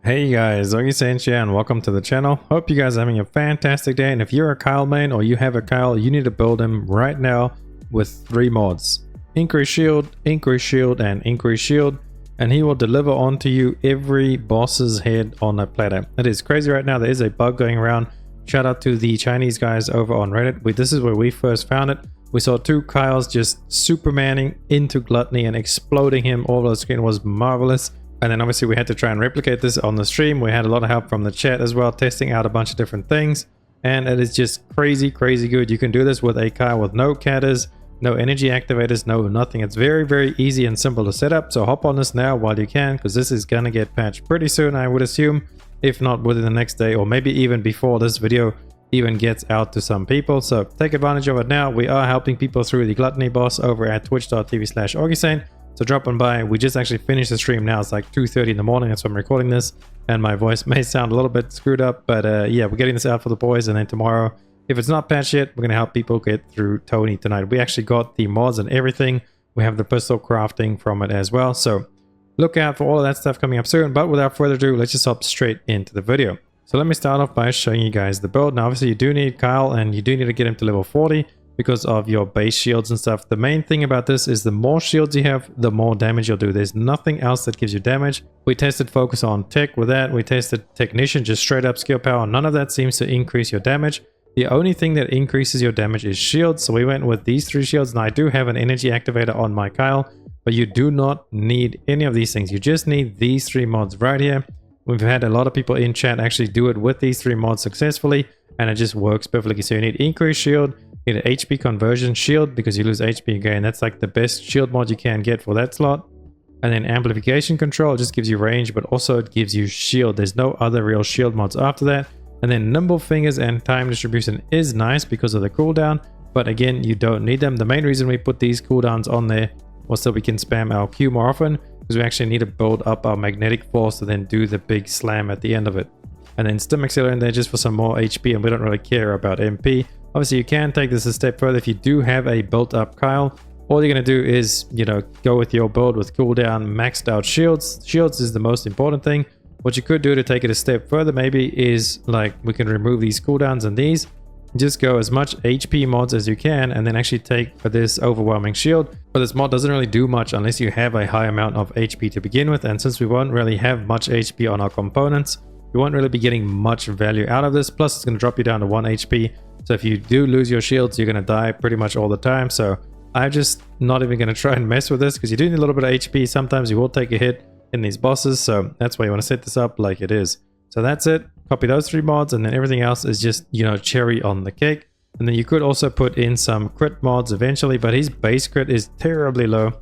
Hey guys, Augiesaint here and welcome to the channel. Hope you guys are having a fantastic day, and if you're a Kyle main or you have a Kyle, you need to build him right now with 3 mods. Increase shield, and increase shield, and he will deliver onto you every boss's head on the platter. It is crazy right now. There is a bug going around. Shout out to the Chinese guys over on Reddit. This is where we first found it. We saw 2 Kyles just supermaning into Gluttony and exploding him all over the screen. It was marvelous. And then obviously we had to try and replicate this on the stream. We had a lot of help from the chat as well, testing out a bunch of different things. And it is just crazy good. You can do this with a Kyle with no catters, no energy activators, no nothing. It's very easy and simple to set up. So hop on this now while you can, because this is going to get patched pretty soon, I would assume. If not within the next day, or maybe even before this video even gets out to some people. So take advantage of it now. We are helping people through the Gluttony boss over at twitch.tv/Augiesaint. So drop on by. We just actually finished the stream now. It's like 2:30 in the morning. That's when I'm recording this. And my voice may sound a little bit screwed up. But yeah, we're getting this out for the boys. And then tomorrow, if it's not patched yet, we're going to help people get through Tony tonight. We actually got the mods and everything. We have the pistol crafting from it as well. So look out for all of that stuff coming up soon. But without further ado, let's just hop straight into the video. So let me start off by showing you guys the build. Now obviously you do need Kyle, and you do need to get him to level 40. Because of your base shields and stuff. The main thing about this is the more shields you have, the more damage you'll do. There's nothing else that gives you damage. We tested focus on tech with that. We tested technician, just straight up skill power. None of that seems to increase your damage. The only thing that increases your damage is shields. So we went with these 3 shields. And I do have an energy activator on my Kyle, but you do not need any of these things. You just need these 3 mods right here. We've had a lot of people in chat actually do it with these 3 mods successfully, and it just works perfectly. So you need increased shield, you need an HP conversion shield, because you lose HP again. That's like the best shield mod you can get for that slot. And then amplification control just gives you range, but also it gives you shield. There's no other real shield mods after that. And then nimble fingers and time distribution is nice because of the cooldown, but again, you don't need them. The main reason we put these cooldowns on there was so we can spam our Q more often, because we actually need to build up our magnetic force to then do the big slam at the end of it. And then stim accelerator in there just for some more HP, and we don't really care about MP. Obviously you can take this a step further. If you do have a built up Kyle, all you're going to do is, you know, go with your build with cooldown, maxed out shields. Shields is the most important thing. What you could do to take it a step further maybe is, like, we can remove these cooldowns and these. Just go as much HP mods as you can, and then actually take for this overwhelming shield. But this mod doesn't really do much unless you have a high amount of HP to begin with, and since we won't really have much HP on our components, you won't really be getting much value out of this. Plus it's going to drop you down to 1 HP. So if you do lose your shields, you're going to die pretty much all the time. So I'm just not even going to try and mess with this, because you do need a little bit of HP. Sometimes you will take a hit in these bosses. So that's why you want to set this up like it is. So that's it. Copy those 3 mods, and then everything else is just, you know, cherry on the cake. And then you could also put in some crit mods eventually, but his base crit is terribly low.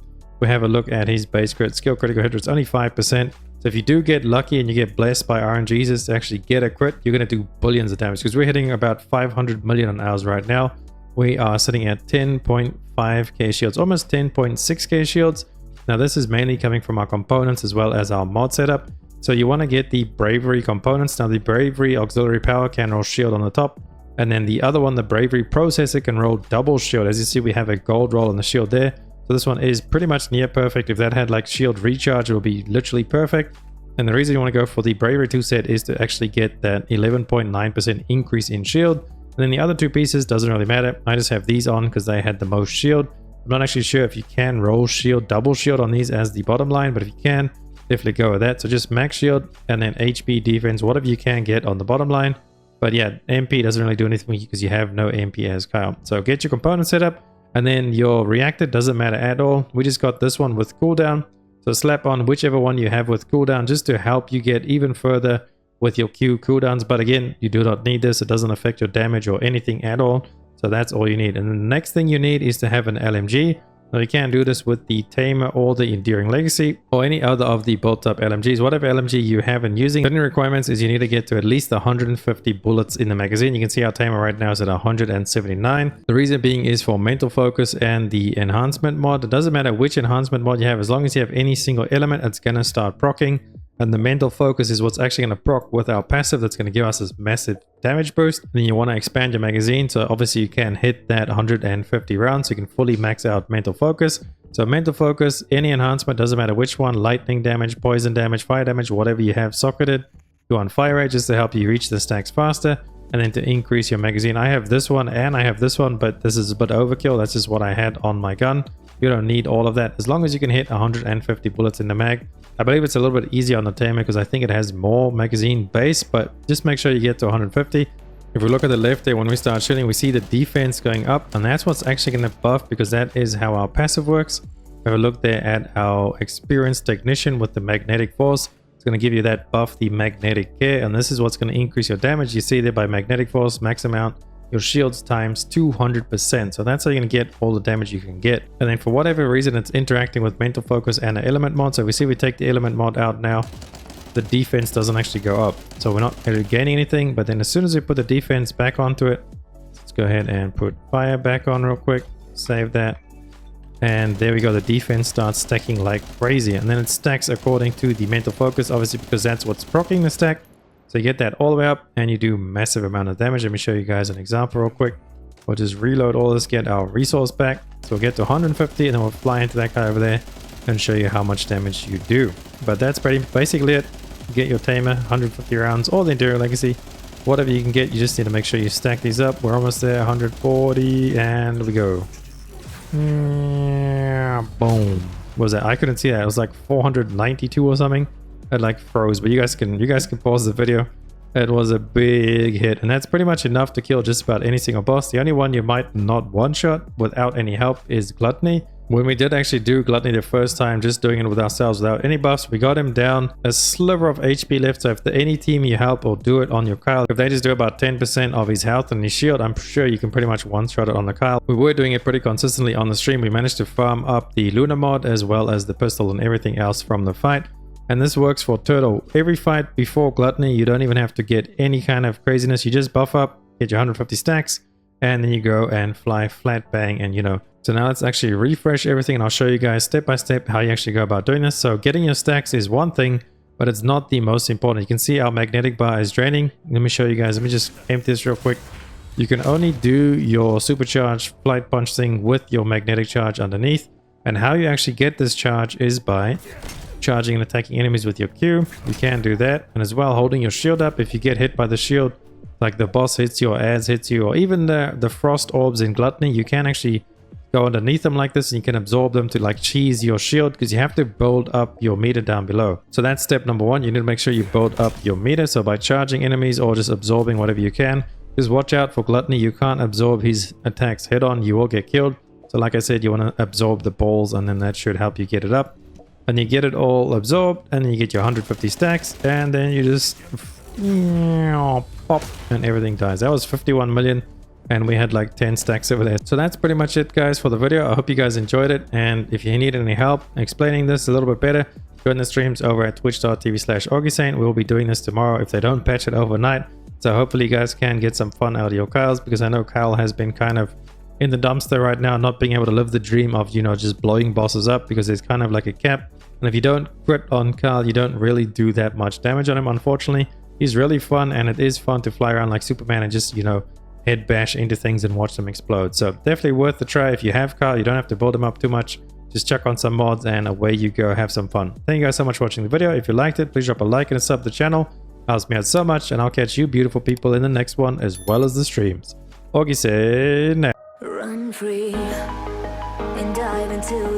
We have a look at his base crit. Skill critical hit, it's only 5%. So if you do get lucky and you get blessed by RNGs to actually get a crit, you're going to do billions of damage, because we're hitting about 500 million on ours right now. We are sitting at 10.5k shields, almost 10.6k shields. Now this is mainly coming from our components as well as our mod setup. So you want to get the bravery components. Now the bravery auxiliary power can roll shield on the top, and then the other one, the bravery processor, can roll double shield. As you see, we have a gold roll on the shield there. So this one is pretty much near perfect. If that had like shield recharge, it would be literally perfect. And the reason you want to go for the bravery 2 set is to actually get that 11.9% increase in shield. And then the other 2 pieces doesn't really matter. I just have these on because they had the most shield. I'm not actually sure if you can roll shield, double shield on these as the bottom line, but if you can, definitely go with that. So just max shield and then HP, defense, whatever you can get on the bottom line. But yeah, MP doesn't really do anything because you have no MP as Kyle. So get your component set up. And then your reactor doesn't matter at all. We just got this one with cooldown. So slap on whichever one you have with cooldown, just to help you get even further with your Q cooldowns. But again, you do not need this. It doesn't affect your damage or anything at all. So that's all you need. And the next thing you need is to have an LMG. Now you can do this with the Tamer or the Enduring Legacy or any other of the built up LMGs. Whatever LMG you have and using. Certain requirements is you need to get to at least 150 bullets in the magazine. You can see our Tamer right now is at 179. The reason being is for mental focus and the enhancement mod. It doesn't matter which enhancement mod you have, as long as you have any single element, it's gonna start proccing. And the mental focus is what's actually going to proc with our passive that's going to give us this massive damage boost. And then you want to expand your magazine, so obviously you can hit that 150 rounds, so you can fully max out mental focus. So mental focus, any enhancement, doesn't matter which one, lightning damage, poison damage, fire damage, whatever you have socketed. Go on fire rate just to help you reach the stacks faster, and then to increase your magazine. I have this one and I have this one, but this is a bit overkill. That's just what I had on my gun. You don't need all of that. As long as you can hit 150 bullets in the mag. I believe it's a little bit easier on the Tamer because I think it has more magazine base, but just make sure you get to 150. If we look at the left there, when we start shooting, we see the defense going up, and that's what's actually going to buff, because that is how our passive works. Have a look there at our experienced technician with the magnetic force. It's going to give you that buff, the magnetic care, and this is what's going to increase your damage. You see there by magnetic force, max amount, your shields times 200%. So that's how you're going to get all the damage you can get. And then for whatever reason, it's interacting with mental focus and the element mod. So we see we take the element mod out now, the defense doesn't actually go up. So we're not gaining anything, but then as soon as we put the defense back onto it, let's go ahead and put fire back on real quick, save that. And there we go, the defense starts stacking like crazy, and then it stacks according to the mental focus, obviously, because that's what's proccing the stack. So you get that all the way up and you do massive amount of damage. Let me show you guys an example real quick. We'll just reload all this, get our resource back. So we'll get to 150 and then we'll fly into that guy over there and show you how much damage you do. But that's basically it. You get your Tamer, 150 rounds, or the Enduring Legacy. Whatever you can get, you just need to make sure you stack these up. We're almost there, 140, and we go. Boom. What was that? I couldn't see that. It was like 492 or something. It like froze, but you guys can pause the video. It was a big hit, and that's pretty much enough to kill just about any single boss. The only one you might not one-shot without any help is Gluttony. When we did actually do Gluttony the first time, just doing it with ourselves without any buffs, we got him down a sliver of HP left. So if any team you help or do it on your Kyle, if they just do about 10% of his health and his shield, I'm sure you can pretty much one-shot it on the Kyle. We were doing it pretty consistently on the stream. We managed to farm up the Lunar mod as well as the pistol and everything else from the fight. And this works for Turtle. Every fight before Gluttony, you don't even have to get any kind of craziness. You just buff up, get your 150 stacks, and then you go and fly flat bang, and you know. So now let's actually refresh everything, and I'll show you guys step by step how you actually go about doing this. So getting your stacks is one thing, but it's not the most important. You can see our magnetic bar is draining. Let me show you guys. Let me just empty this real quick. You can only do your supercharged flight punch thing with your magnetic charge underneath. And how you actually get this charge is by charging and attacking enemies with your Q. You can do that, and as well holding your shield up. If you get hit by the shield, like the boss hits you or ads hits you, or even the frost orbs in Gluttony, you can actually go underneath them like this and you can absorb them to like cheese your shield, because you have to build up your meter down below. So that's step number one. You need to make sure you build up your meter, so by charging enemies or just absorbing whatever you can. Just watch out for Gluttony. You can't absorb his attacks head on, you will get killed. So like I said, you want to absorb the balls, and then that should help you get it up. And you get it all absorbed, and then you get your 150 stacks, and then you just pop, and everything dies. That was 51 million, and we had like 10 stacks over there. So that's pretty much it, guys, for the video. I hope you guys enjoyed it, and if you need any help explaining this a little bit better, join the streams over at twitch.tv/Augiesaint. We'll be doing this tomorrow if they don't patch it overnight. So hopefully you guys can get some fun out of your Kyles, because I know Kyle has been kind of in the dumpster right now, not being able to live the dream of, you know, just blowing bosses up, because there's kind of like a cap. And if you don't crit on Kyle, you don't really do that much damage on him, unfortunately. He's really fun, and it is fun to fly around like Superman and just, you know, head bash into things and watch them explode. So definitely worth the try. If you have Kyle, you don't have to build him up too much. Just check on some mods and away you go. Have some fun. Thank you guys so much for watching the video. If you liked it, please drop a like and a sub to the channel. Helps me out so much, and I'll catch you beautiful people in the next one as well as the streams. Augiesaint. Run free and dive into